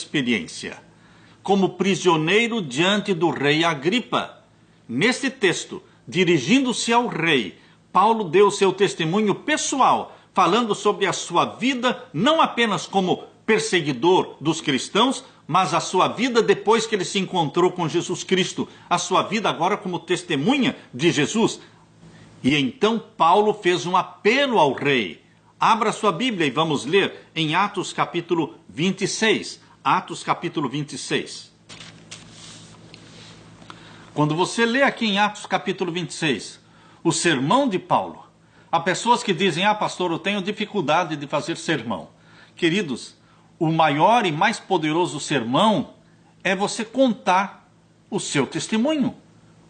experiência como prisioneiro diante do rei Agripa. Neste texto, dirigindo-se ao rei, Paulo deu seu testemunho pessoal, falando sobre a sua vida, não apenas como perseguidor dos cristãos, mas a sua vida depois que ele se encontrou com Jesus Cristo, a sua vida agora como testemunha de Jesus. E então Paulo fez um apelo ao rei. Abra sua Bíblia e vamos ler em Atos capítulo 26. Atos capítulo 26. Quando você lê aqui em Atos capítulo 26, o sermão de Paulo, há pessoas que dizem, pastor, eu tenho dificuldade de fazer sermão. Queridos, o maior e mais poderoso sermão é você contar o seu testemunho,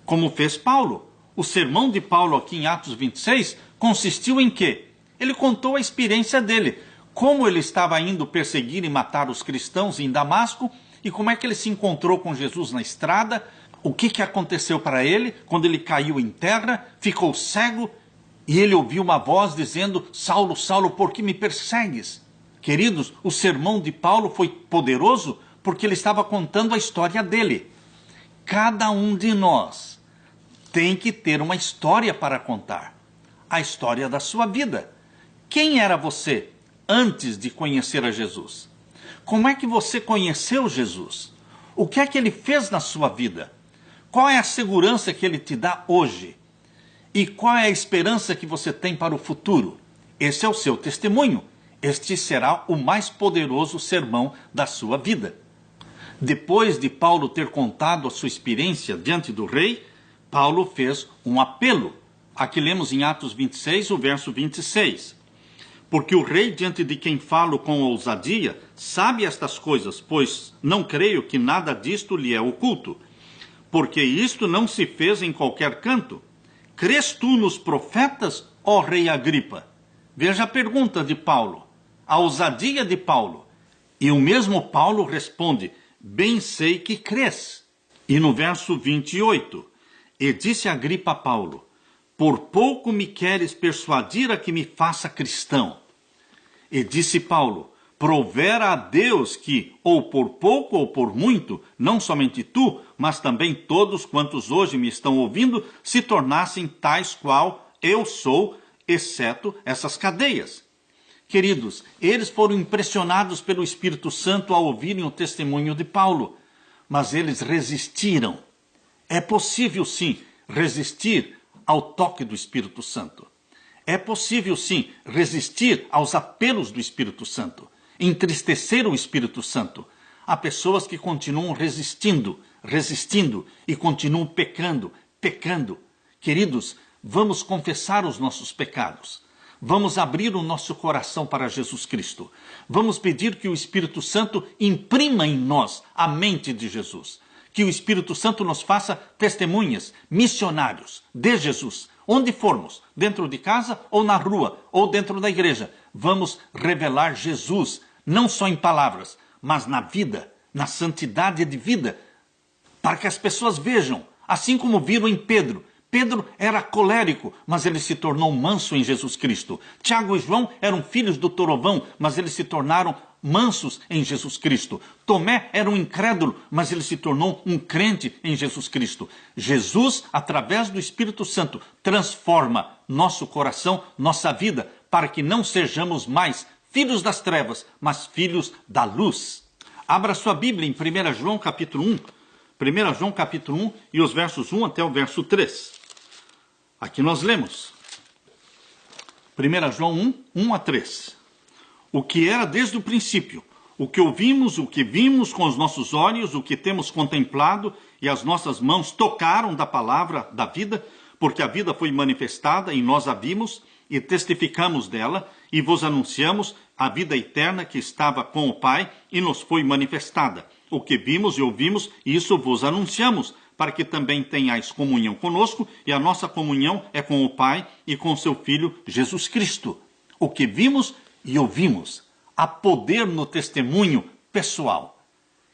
como fez Paulo. O sermão de Paulo aqui em Atos 26 consistiu em quê? Ele contou a experiência dele, como ele estava indo perseguir e matar os cristãos em Damasco, e como é que ele se encontrou com Jesus na estrada, o que aconteceu para ele quando ele caiu em terra, ficou cego, e ele ouviu uma voz dizendo, Saulo, Saulo, por que me persegues? Queridos, o sermão de Paulo foi poderoso porque ele estava contando a história dele. Cada um de nós tem que ter uma história para contar. A história da sua vida. Quem era você antes de conhecer a Jesus? Como é que você conheceu Jesus? O que é que ele fez na sua vida? Qual é a segurança que ele te dá hoje? E qual é a esperança que você tem para o futuro? Esse é o seu testemunho. Este será o mais poderoso sermão da sua vida. Depois de Paulo ter contado a sua experiência diante do rei, Paulo fez um apelo. Aqui lemos em Atos 26, o verso 26. Porque o rei diante de quem falo com ousadia sabe estas coisas, pois não creio que nada disto lhe é oculto. Porque isto não se fez em qualquer canto. Crês tu nos profetas, ó rei Agripa? Veja a pergunta de Paulo, a ousadia de Paulo. E o mesmo Paulo responde, bem sei que crês. E no verso 28, e disse Agripa a Paulo, por pouco me queres persuadir a que me faça cristão. E disse Paulo, provera a Deus que, ou por pouco ou por muito, não somente tu, mas também todos quantos hoje me estão ouvindo, se tornassem tais qual eu sou, exceto essas cadeias. Queridos, eles foram impressionados pelo Espírito Santo ao ouvirem o testemunho de Paulo, mas eles resistiram. É possível, sim, resistir ao toque do Espírito Santo. É possível, sim, resistir aos apelos do Espírito Santo, entristecer o Espírito Santo. Há pessoas que continuam resistindo e continuam pecando. Queridos, vamos confessar os nossos pecados. Vamos abrir o nosso coração para Jesus Cristo. Vamos pedir que o Espírito Santo imprima em nós a mente de Jesus. Que o Espírito Santo nos faça testemunhas, missionários de Jesus. Onde formos, dentro de casa ou na rua, ou dentro da igreja, vamos revelar Jesus, não só em palavras, mas na vida, na santidade de vida, para que as pessoas vejam, assim como viram em Pedro. Pedro era colérico, mas ele se tornou manso em Jesus Cristo. Tiago e João eram filhos do trovão, mas eles se tornaram mansos em Jesus Cristo. Tomé era um incrédulo, mas ele se tornou um crente em Jesus Cristo. Jesus, através do Espírito Santo, transforma nosso coração, nossa vida, para que não sejamos mais filhos das trevas, mas filhos da luz. Abra sua Bíblia em 1 João capítulo 1. 1 João capítulo 1 e os versos 1 até o verso 3. Aqui nós lemos. 1 João 1, 1 a 3. O que era desde o princípio, o que ouvimos, o que vimos com os nossos olhos, o que temos contemplado e as nossas mãos tocaram da palavra da vida, porque a vida foi manifestada e nós a vimos e testificamos dela e vos anunciamos a vida eterna que estava com o Pai e nos foi manifestada. O que vimos e ouvimos, isso vos anunciamos, para que também tenhais comunhão conosco, e a nossa comunhão é com o Pai e com seu Filho Jesus Cristo. O que vimos e ouvimos. Há poder no testemunho pessoal.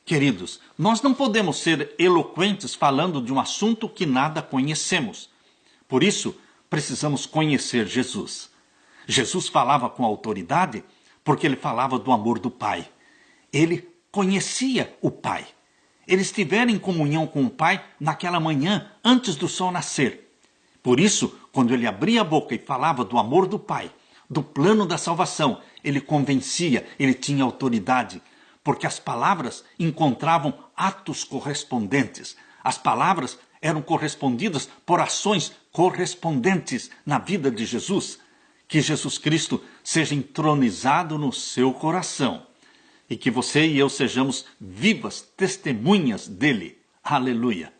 Queridos, nós não podemos ser eloquentes falando de um assunto que nada conhecemos. Por isso, precisamos conhecer Jesus. Jesus falava com autoridade porque ele falava do amor do Pai. Ele conhecia o Pai. Ele estivera em comunhão com o Pai naquela manhã antes do sol nascer. Por isso, quando ele abria a boca e falava do amor do Pai, do plano da salvação, ele convencia, ele tinha autoridade, porque as palavras encontravam atos correspondentes. As palavras eram correspondidas por ações correspondentes na vida de Jesus. Que Jesus Cristo seja entronizado no seu coração e que você e eu sejamos vivas testemunhas dele. Aleluia!